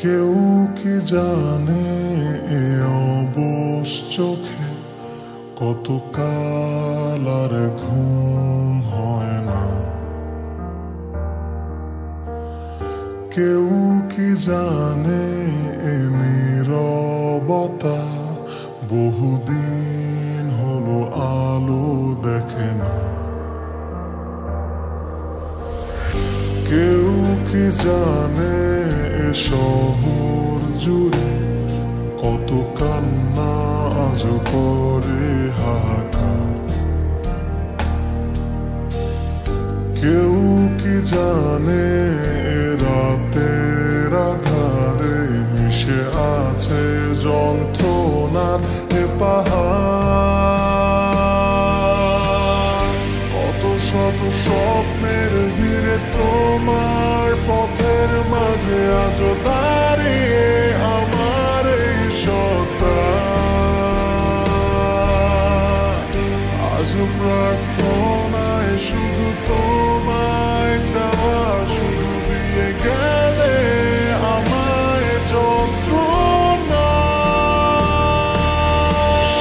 কেউ কি জানে এ অবশ চোখে কতকাল আর ঘুম হয় না। কেউ কি জানে এ নীরবতা বহুদিন হলো আলো দেখে না। কেউ কি জানে এ শহর জুড়ে কত কান্না আজ করে হাহাকার। কেউ কি জানে এ রাতের আধারে মিশে আছে যন্ত্রণার এ পাহাড়। কত শত স্বপ্নের ভিড়ে তোমার পথের মাঝে আজ দাঁড়িয়ে আমার এই সত্তা। আজ প্রার্থনায় শুধু তোমায় চাওয়া, শুধু দিয়ে গেলে আমায় যন্ত্রণা।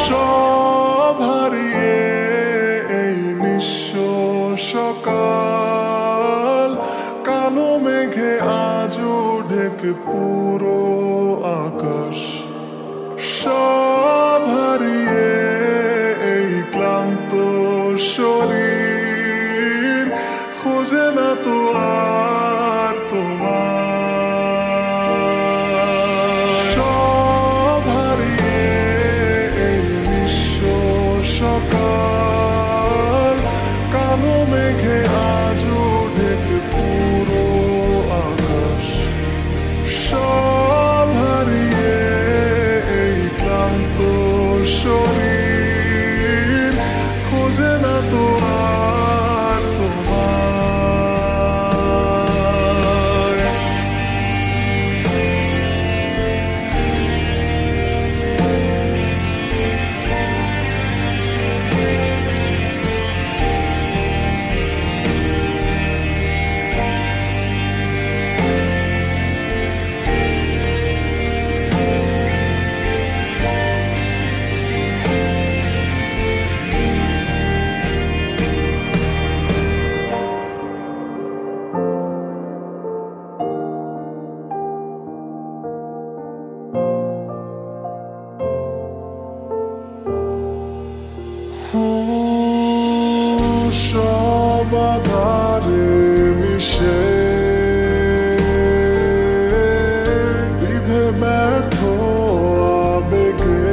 সব হারিয়ে এই নিঃস্ব সকাল, কালো মেঘে আজও ঢেকে পুরো আকাশ। সব হারিয়ে এই ক্লান্ত শরীর খোঁজে না তো আর তোমার। সব হারিয়ে এই নিঃস্ব সকাল, কালো মেঘে আজও ঢেকে পুরো আকাশ। সব হারিয়ে এই ক্লান্ত শরীর খোঁজে না তো আর তোমার। সব আধারে মিশে বিধে ব্যর্থ আবেগে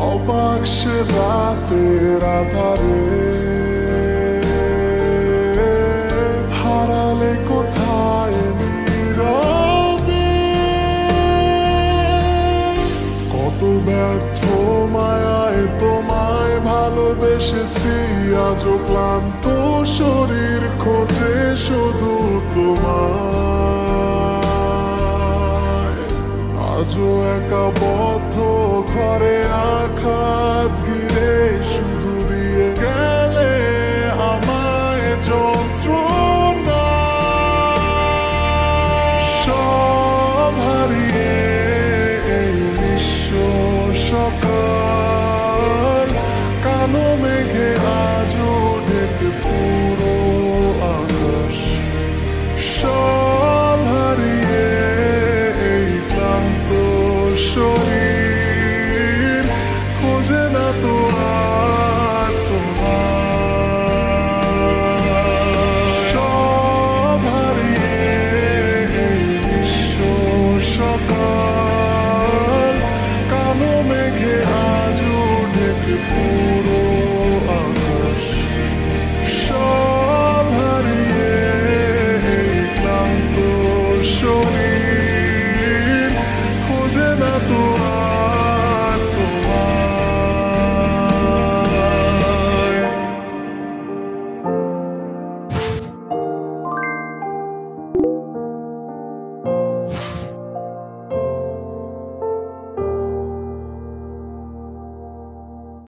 অবাক সে রাতের আধারে হারালে কোথায় নীরবে। কত ব্যর্থ মায়ায় তোমায় ভালোবেসেছি, আজও ক্লান্ত শরীর খোঁজে শুধু তোমায়। আজও একা বদ্ধ ঘরে আঘাত ঘিরে শুধু